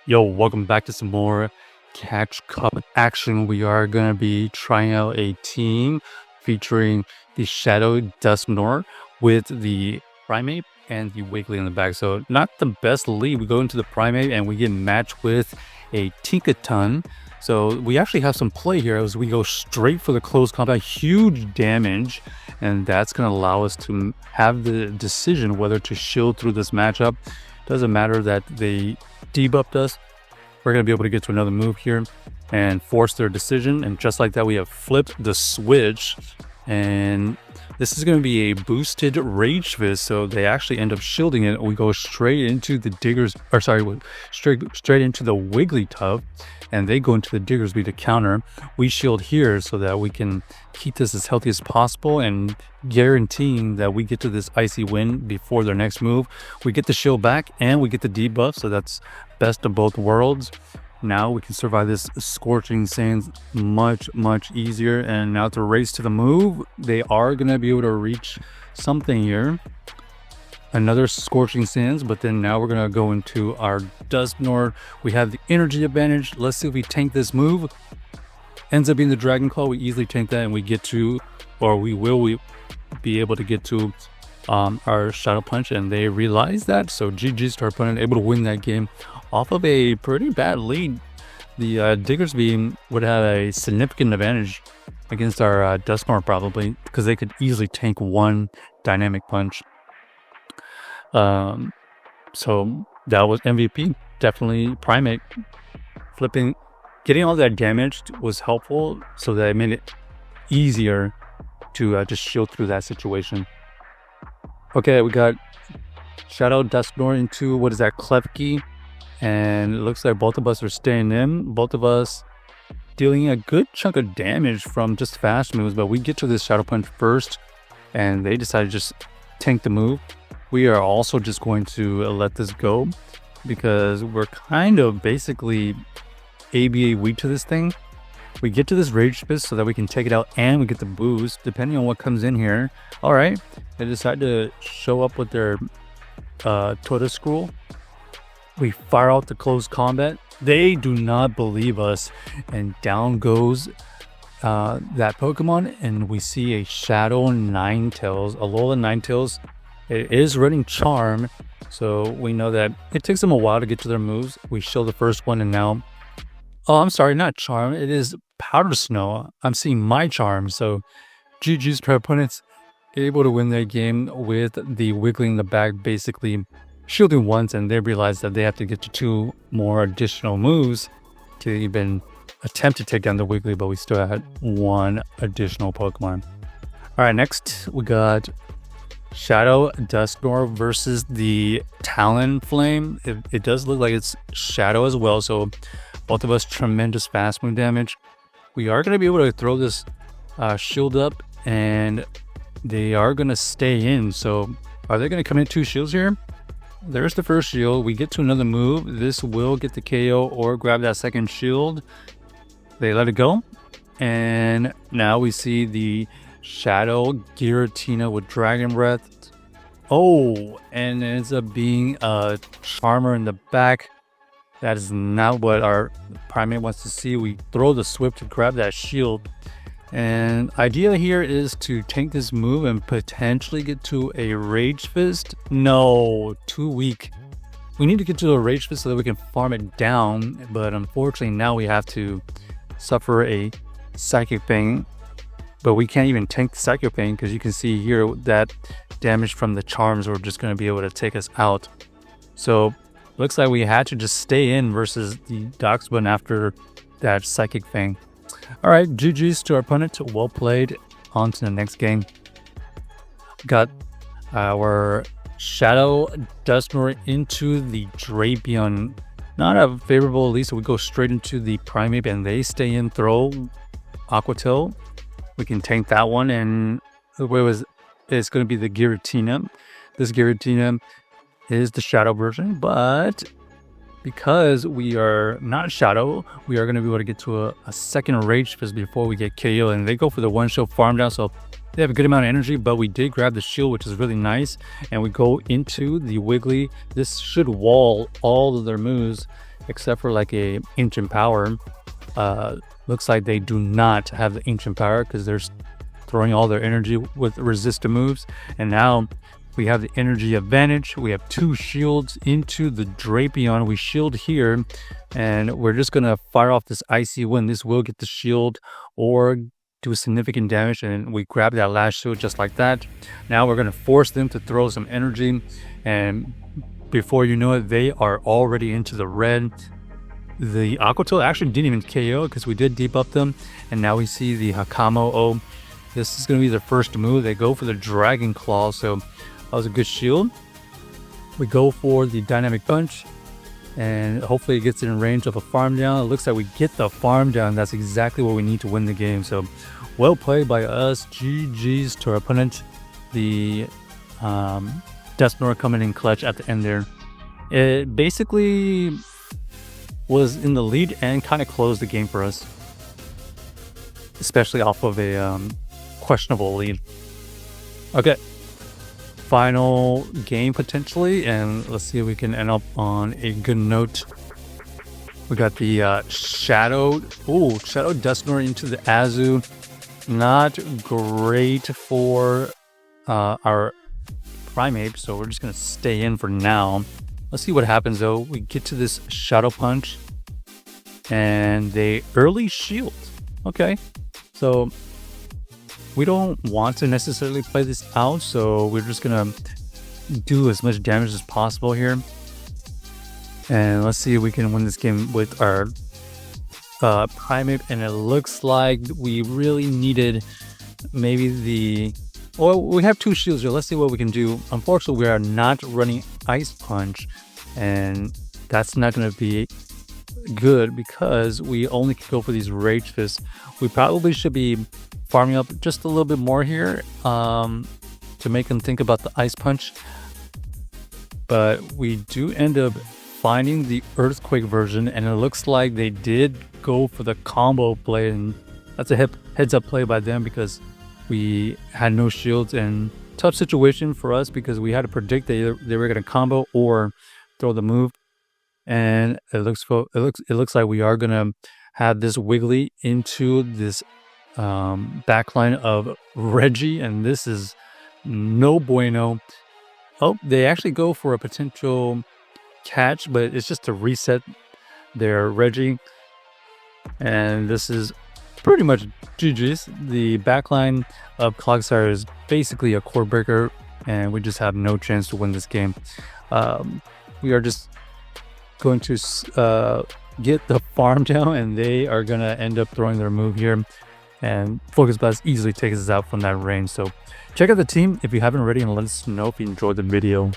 Yo, welcome back to some more Catch Cup action. We are going to be trying out a team featuring the Shadow Dusknoir with the Primeape and the Wiggly in the back. So not the best lead. We go into the Primeape and we get matched with a Tinkaton. So we actually have some play here as we go straight for the close combat, huge damage, and that's going to allow us to have the decision whether to shield through this matchup. Doesn't matter that they debuffed us. We're going to be able to get to another move here and force their decision. And just like that, we have flipped the switch. And this is going to be a boosted Rage Fist. So they actually end up shielding it. We go straight into the Diggers, or sorry, straight into the Wigglytuff. And they go into the Diggersby to counter. We shield here so that we can keep this as healthy as possible and guaranteeing that we get to this icy win before their next move. We get the shield back and we get the debuff, so that's best of both worlds. Now we can survive this Scorching Sands much easier. And now to race to the move, they are going to be able to reach something here. Another Scorching Sands, but then now we're going to go into our Dusknoir. We have the energy advantage. Let's see if we tank this move. Ends up being the Dragon Claw. We easily tank that and we get to, or we will be able to get to our Shadow Punch, and they realize that. So GG's to our opponent, able to win that game off of a pretty bad lead. The Diggersby would have a significant advantage against our Dusknoir probably, because they could easily tank one Dynamic Punch. So that was MVP. Definitely Primeape flipping, getting all that damage was helpful, so that it made it easier to just shield through that situation. Okay, we got Shadow Dusknoir into, what is that, Klefki, and it looks like both of us are staying in. Both of us dealing a good chunk of damage from just fast moves, but we get to this Shadow Punch first, and they decide to just tank the move. We are also just going to let this go because we're kind of basically ABA weak to this thing. We get to this Rage Fist so that we can take it out and we get the boost depending on what comes in here. All right, they decide to show up with their Totoscroll. We fire out the close combat. They do not believe us, and down goes that Pokemon, and we see a Shadow Ninetales, Alola Ninetales. It is running Charm, so we know that it takes them a while to get to their moves. We show the first one, and now, oh, I'm sorry, not Charm. It is Powder Snow. I'm seeing my Charm. So GG's to our opponents, able to win their game with the Wiggly in the back, basically shielding once, and they realize that they have to get to two more additional moves to even attempt to take down the Wiggly, but we still had one additional Pokemon. All right, next we got Shadow Dusknoir versus the Talonflame. It does look like it's Shadow as well, so both of us tremendous fast move damage. We are going to be able to throw this shield up, and they are going to stay in. So are they going to come in two shields here? There's the first shield. We get to another move. This will get the KO or grab that second shield. They let it go, and now we see the Shadow Giratina with Dragon Breath. Oh, and it ends up being a Charmer in the back. That is not what our Primeape wants to see. We throw the Swift to grab that shield. And idea here is to tank this move and potentially get to a Rage Fist. No, too weak. We need to get to a Rage Fist so that we can farm it down. But unfortunately, now we have to suffer a Psychic Fang. But we can't even tank the Psycho Pain because you can see here that damage from the Charms are just going to be able to take us out. So looks like we had to just stay in versus the Doxbun after that Psychic Fang. All right, GG's to our opponent. Well played. On to the next game. Got our Shadow Dusknoir into the Drapion. Not a favorable lead, so we go straight into the Primeape and they stay in, throw Aqua Tail. We can tank that one, and it's going to be the Giratina. This Giratina is the Shadow version, but because we are not Shadow, we are going to be able to get to a second Rage Fist before we get KO, and they go for the one-shot farm down, so They have a good amount of energy, but we did grab the shield, which is really nice. And we go into the Wiggly. This should wall all of their moves, except for like a Ancient Power. Looks like they do not have the Ancient Power because they're throwing all their energy with resistant moves. And now we have the energy advantage. We have 2 shields into the Drapion. We shield here, and we're just going to fire off this Icy Wind. This will get the shield or do significant damage, and we grab that last shield just like that. Now we're going to force them to throw some energy, and before you know it, they are already into the red. The Aqua actually didn't even KO because we did debuff them, and now we see the Hakamo. Oh, this is going to be their first move. They go for the Dragon Claw, so that was a good shield. We go for the Dynamic Punch, and hopefully it gets in range of a farm down. It looks like we get the farm down. That's exactly what we need to win the game. So well played by us. GG's to our opponent. The Dusknoir coming in clutch at the end there. It basically was in the lead and kind of closed the game for us, especially off of a questionable lead. Okay, final game potentially, and let's see if we can end up on a good note. We got the Shadow Dusknoir into the Azu. Not great for our Primeape, so we're just gonna stay in for now. Let's see what happens though. We get to this Shadow Punch, and they early shield. Okay, so we don't want to necessarily play this out, so we're just gonna do as much damage as possible here. And let's see if we can win this game with our Primeape. And it looks like we really needed maybe the... Well, we have 2 shields here. Let's see what we can do. Unfortunately, we are not running Ice Punch, and that's not going to be good because we only can go for these Rage Fists. We probably should be farming up just a little bit more here to make them think about the Ice Punch. But we do end up finding the Earthquake version, and it looks like they did go for the combo play, and that's a heads up play by them because we had no shields, and tough situation for us because we had to predict that they were going to combo or throw the move. And it looks like we are going to have this Wiggly into this backline of Reggie, and this is no bueno. Oh, they actually go for a potential catch, but it's just to reset their Reggie, and this is pretty much GG's. The backline of Clogsire is basically a core breaker, and we just have no chance to win this game. We are just going to get the farm down, and they are going to end up throwing their move here, and Focus Blast easily takes us out from that range. So check out the team if you haven't already, and let us know if you enjoyed the video.